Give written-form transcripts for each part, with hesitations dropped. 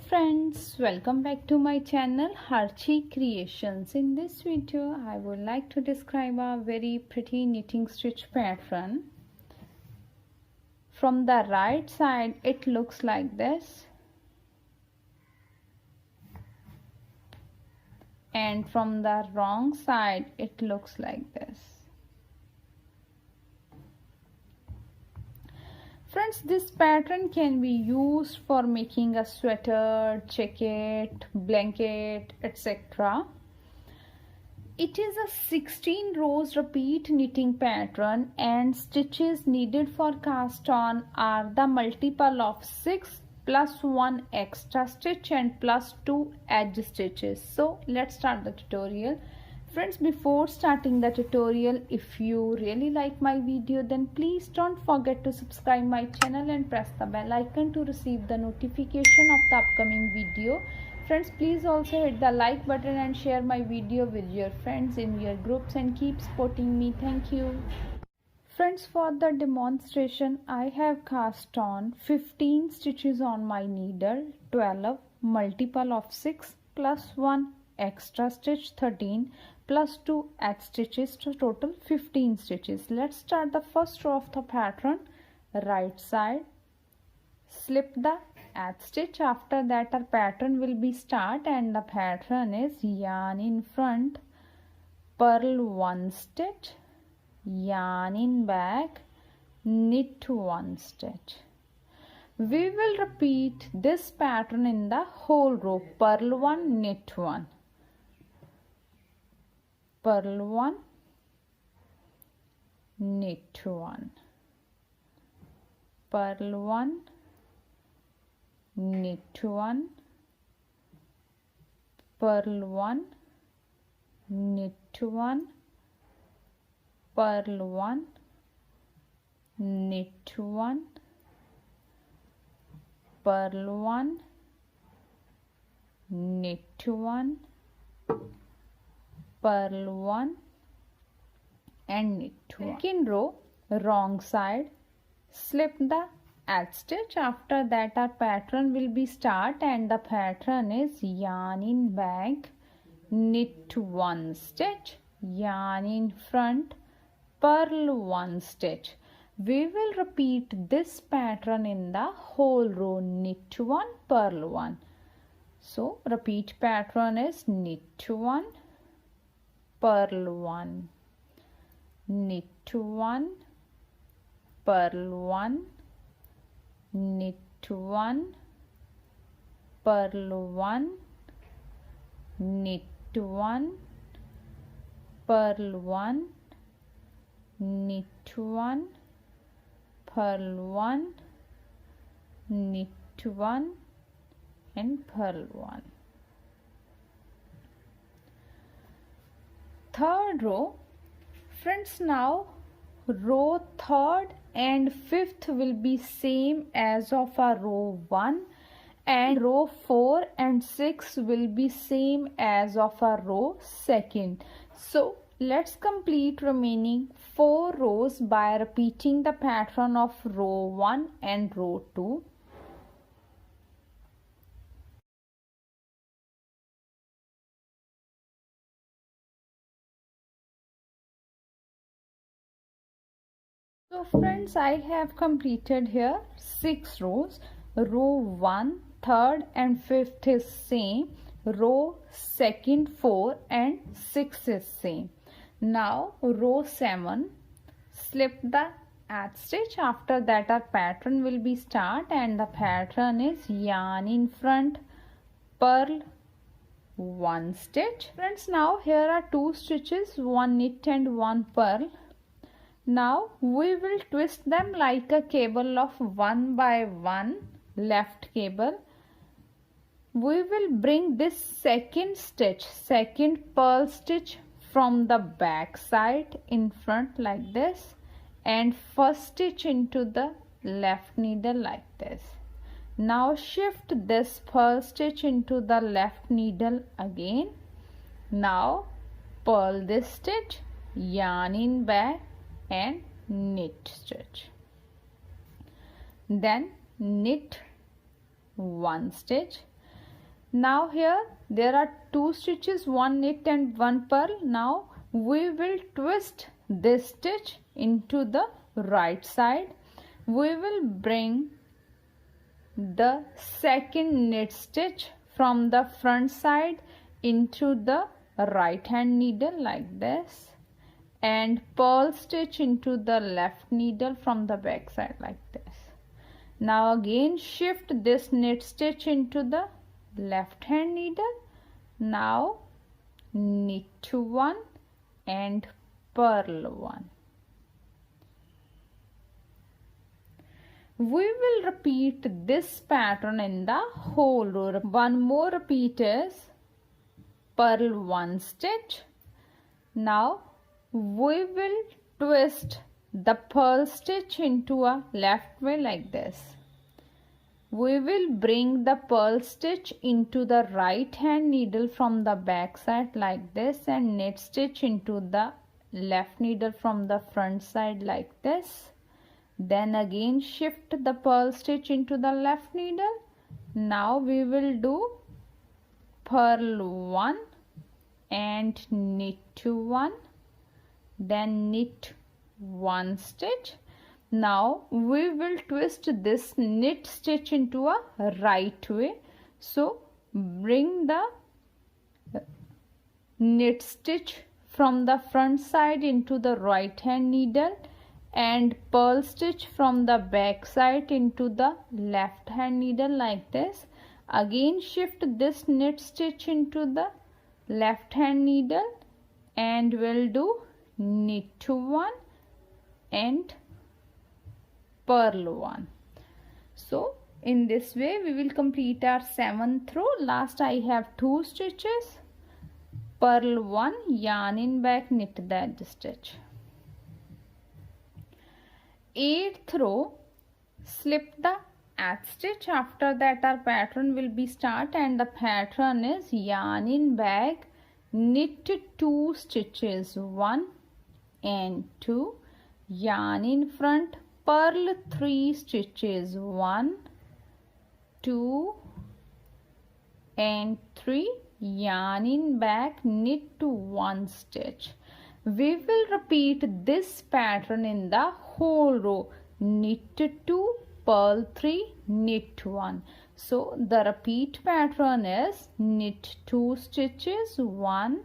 friends, welcome back to my channel Harchi Creations. In this video I would like to describe a very pretty knitting stitch pattern. From the right side it looks like this, and from the wrong side it looks like this. Friends, this pattern can be used for making a sweater, jacket, blanket, etc. It is a 16 rows repeat knitting pattern, and stitches needed for cast on are the multiple of 6 plus 1 extra stitch and plus 2 edge stitches. So let's start the tutorial. Friends, before starting the tutorial, if you really like my video, then please don't forget to subscribe my channel and press the bell icon to receive the notification of the upcoming video. Friends, please also hit the like button and share my video with your friends in your groups and keep supporting me. Thank you. Friends, for the demonstration I have cast on 15 stitches on my needle, 12 multiple of 6 plus 1 extra stitch 13 plus 2 edge stitches, to total 15 stitches. Let's start the first row of the pattern. Right side, slip the edge stitch. After that our pattern will be start, and the pattern is yarn in front, purl 1 stitch, yarn in back, knit 1 stitch. We will repeat this pattern in the whole row. Purl 1, knit 1, purl 1, knit 1, purl 1, knit 1, purl 1, knit 1, purl 1, knit 1, purl 1, knit 1, purl 1 and knit 1. Second row, wrong side, slip the edge stitch. After that our pattern will be start, and the pattern is yarn in back, knit 1 stitch, yarn in front, purl 1 stitch. We will repeat this pattern in the whole row. Knit 1, purl 1. So repeat pattern is knit 1, purl 1, knit 1, purl 1, knit 1, purl 1, knit 1, purl 1, knit 1, purl 1, knit 1 and purl 1. Third row. Friends, now row 3rd and 5th will be same as of our row 1, and row 4 and 6 will be same as of our row 2nd. So let's complete remaining 4 rows by repeating the pattern of row 1 and row 2. So friends, I have completed here 6 rows. Row 1, 3rd and 5th is same. Row 2nd, 4 and 6 is same. Now row 7, slip the edge stitch. After that our pattern will be start, and the pattern is yarn in front, purl 1 stitch. Friends, now here are 2 stitches, 1 knit and 1 purl. Now we will twist them like a cable of 1 by 1 left cable. We will bring this second stitch, second purl stitch, from the back side in front like this, and first stitch into the left needle like this. Now shift this purl stitch into the left needle again. Now purl this stitch, yarn in back and knit stitch. Then knit 1 stitch. Now here there are 2 stitches, 1 knit and 1 purl. Now we will twist this stitch into the right side. We will bring the second knit stitch from the front side into the right hand needle like this, and purl stitch into the left needle from the back side like this. Now again shift this knit stitch into the left hand needle. Now knit to 1 and purl 1. We will repeat this pattern in the whole row. One more repeat is purl 1 stitch. Now we will twist the purl stitch into a left way like this. We will bring the purl stitch into the right hand needle from the back side like this, and knit stitch into the left needle from the front side like this. Then again shift the purl stitch into the left needle. Now we will do purl 1 and knit to 1, then knit 1 stitch. Now we will twist this knit stitch into a right way. So bring the knit stitch from the front side into the right hand needle and purl stitch from the back side into the left hand needle like this. Again shift this knit stitch into the left hand needle and we'll do knit to 1 and purl 1. So in this way we will complete our 7th row. Last I have 2 stitches, purl 1, yarn in back, knit the edge stitch. 8th row, slip the edge stitch. After that our pattern will be start, and the pattern is yarn in back, knit 2 stitches, 1 and 2, yarn in front, purl 3 stitches, 1, 2 and 3, yarn in back, knit to 1 stitch. We will repeat this pattern in the whole row. Knit 2, purl 3, knit 1. So the repeat pattern is knit 2 stitches, 1,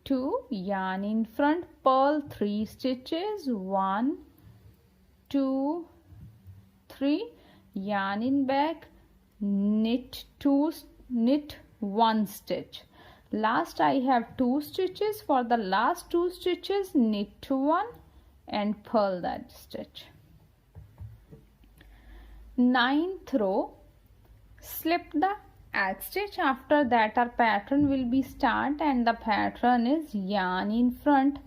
2, yarn in front, purl 3 stitches, 1, 2, 3, yarn in back, knit 1 stitch. Last I have 2 stitches. For the last 2 stitches, knit to 1 and purl that stitch. 9th row, slip the edge stitch. After that our pattern will be start, and the pattern is yarn in front,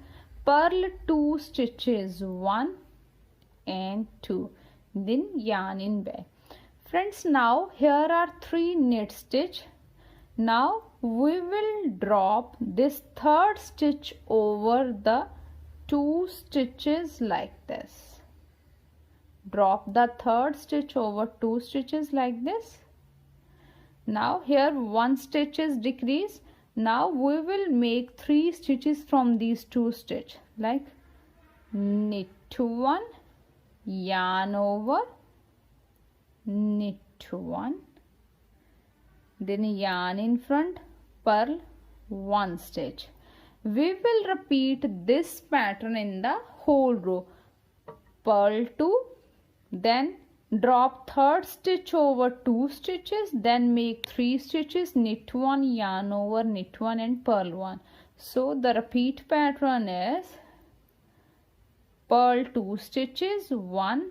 purl 2 stitches, 1 and 2, then yarn in back. Friends, now here are 3 knit stitch. Now we will drop this 3rd stitch over the 2 stitches like this. Drop the 3rd stitch over 2 stitches like this. Now here 1 stitch is decreased. Now we will make 3 stitches from these 2 stitch, like knit to 1, yarn over, knit to 1, then yarn in front, purl 1 stitch. We will repeat this pattern in the whole row. Purl 2, then drop 3rd stitch over 2 stitches, then make 3 stitches, knit 1, yarn over, knit 1 and purl 1. So the repeat pattern is purl 2 stitches, 1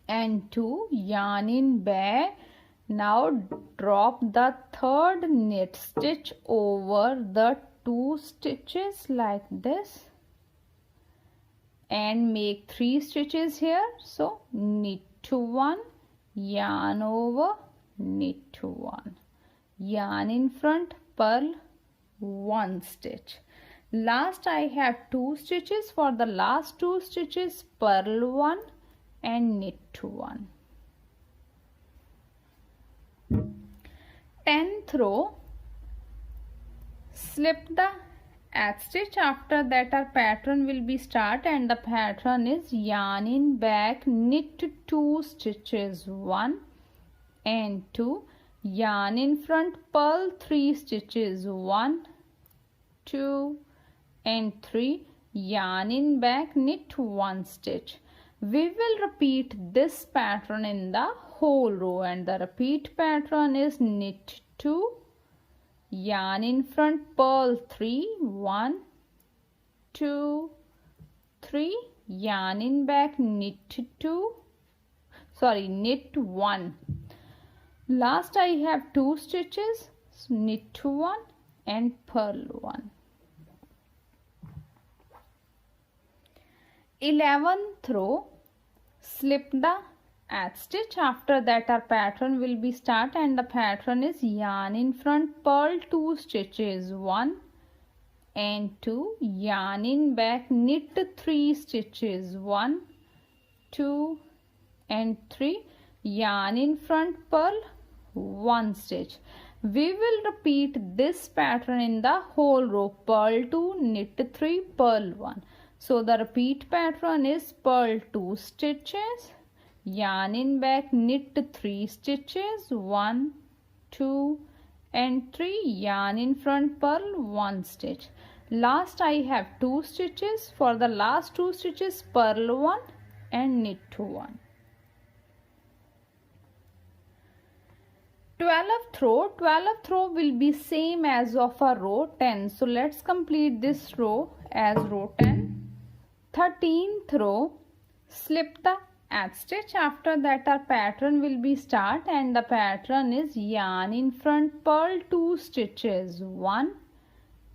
and 2, yarn in back. Now drop the 3rd knit stitch over the 2 stitches like this and make 3 stitches here. So knit to 1, yarn over, knit to 1, yarn in front, purl 1 stitch. Last I have 2 stitches. For the last 2 stitches, purl 1 and knit to 1. 11th row, slip the edge stitch. After that our pattern will be start, and the pattern is yarn in back, knit 2 stitches, 1 and 2, yarn in front, purl 3 stitches, 1, 2 and 3, yarn in back, knit 1 stitch. We will repeat this pattern in the whole row, and the repeat pattern is knit 2, yarn in front, purl 3, 1, 2, 3, yarn in back, knit 1. Last I have 2 stitches, so knit 1 and purl 1. 11th row, slip the edge stitch. After that our pattern will be start, and the pattern is yarn in front, purl 2 stitches, 1 and 2, yarn in back, knit 3 stitches, 1, 2 and 3, yarn in front, purl 1 stitch. We will repeat this pattern in the whole row, purl 2, knit 3, purl 1. So the repeat pattern is purl 2 stitches, yarn in back, knit 3 stitches, 1, 2 and 3, yarn in front, purl 1 stitch. Last I have 2 stitches. For the last 2 stitches, purl 1 and knit 1. 12th row will be same as of a row 10. So let's complete this row as row 10. 13th row, slip the edge stitch. After that our pattern will be start, and the pattern is yarn in front, purl 2 stitches, 1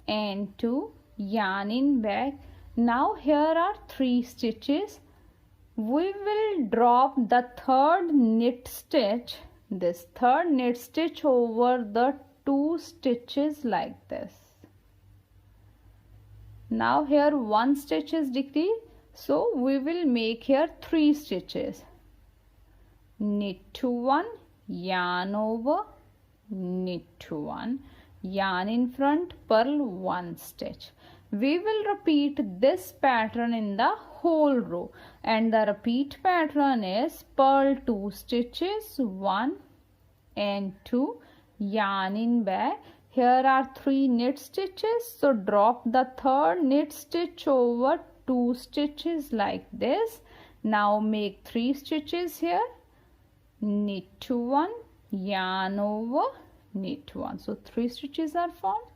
and 2, yarn in back. Now here are 3 stitches. We will drop the third knit stitch, this third knit stitch, over the 2 stitches like this. Now here 1 stitch is decreased, so we will make here 3 stitches. Knit 1, yarn over, knit 1, yarn in front, purl 1 stitch. We will repeat this pattern in the whole row, and the repeat pattern is purl 2 stitches, 1 and 2, yarn in back. Here are 3 knit stitches, so drop the third knit stitch over 2 stitches like this. Now make 3 stitches here, knit 1, yarn over, knit 1. So 3 stitches are formed.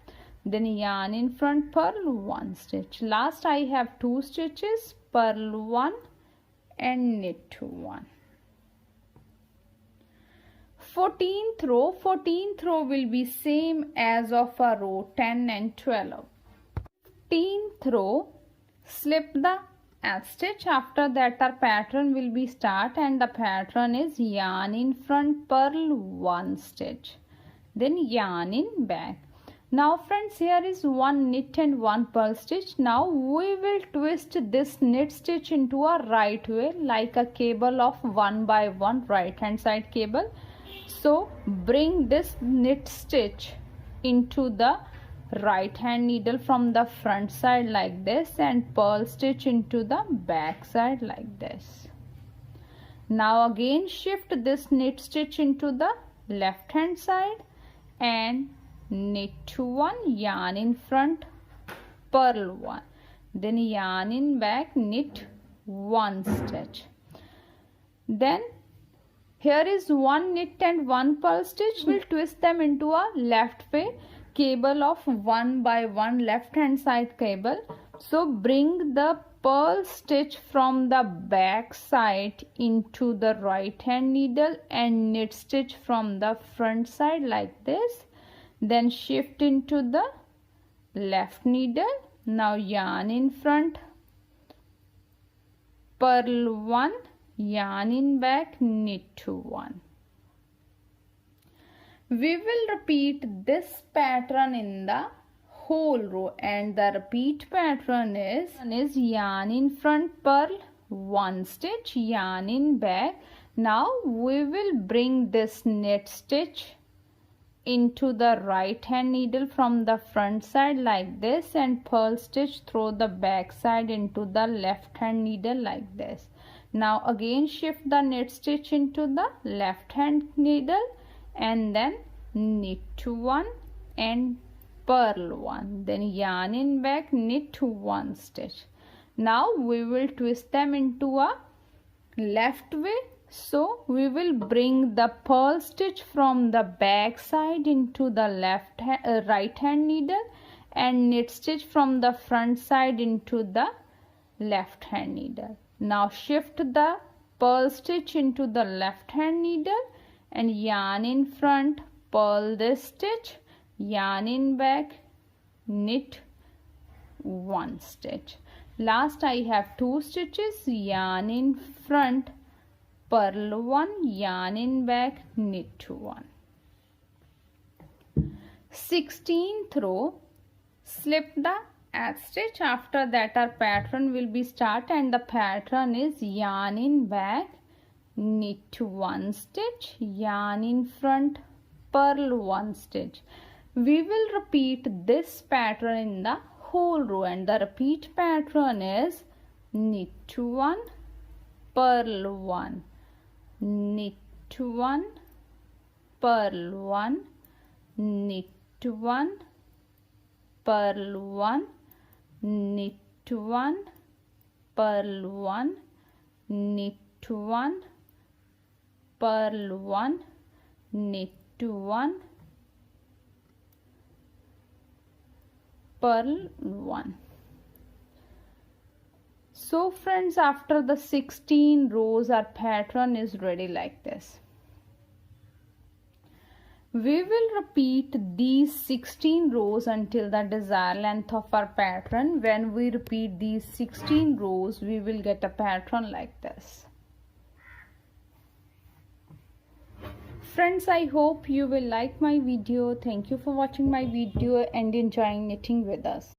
Then yarn in front, purl 1 stitch. Last I have 2 stitches, purl 1 and knit 1. 14th row will be same as of a row 10 and 12. 15th row, slip the edge stitch. After that our pattern will be start, and the pattern is yarn in front, purl 1 stitch, then yarn in back. Now friends, here is 1 knit and 1 purl stitch. Now we will twist this knit stitch into a right way, like a cable of 1 by 1 right hand side cable. So bring this knit stitch into the right hand needle from the front side like this, and purl stitch into the back side like this. Now again shift this knit stitch into the left hand side and knit 1, yarn in front, purl 1, then yarn in back, knit 1 stitch. Then here is 1 knit and 1 purl stitch. We'll twist them into a left way cable of 1 by 1 left hand side cable. So bring the purl stitch from the back side into the right hand needle and knit stitch from the front side like this. Then shift into the left needle. Now yarn in front, purl 1, yarn in back, knit 1. We will repeat this pattern in the whole row, and the repeat pattern is yarn in front, purl 1 stitch, yarn in back. Now we will bring this knit stitch into the right hand needle from the front side like this, and purl stitch through the back side into the left hand needle like this. Now again shift the knit stitch into the left hand needle and then knit 1 and purl 1, then yarn in back, knit 1 stitch. Now we will twist them into a left way. So we will bring the purl stitch from the back side into the right hand needle and knit stitch from the front side into the left hand needle. Now shift the purl stitch into the left hand needle and yarn in front, purl this stitch, yarn in back, knit 1 stitch. Last I have 2 stitches, yarn in front, purl 1, yarn in back, knit 1. 16th row, slip the edge stitch. After that our pattern will be start, and the pattern is yarn in back, knit 1 stitch, yarn in front, purl 1 stitch. We will repeat this pattern in the whole row, and the repeat pattern is knit 1, purl 1, knit 1, purl 1, knit 1, purl 1, knit 1, purl 1, knit 1, purl 1, knit 1, purl 1. So friends, after the 16 rows our pattern is ready like this. We will repeat these 16 rows until the desired length of our pattern. When we repeat these 16 rows, we will get a pattern like this. Friends, I hope you will like my video. Thank you for watching my video and enjoying knitting with us.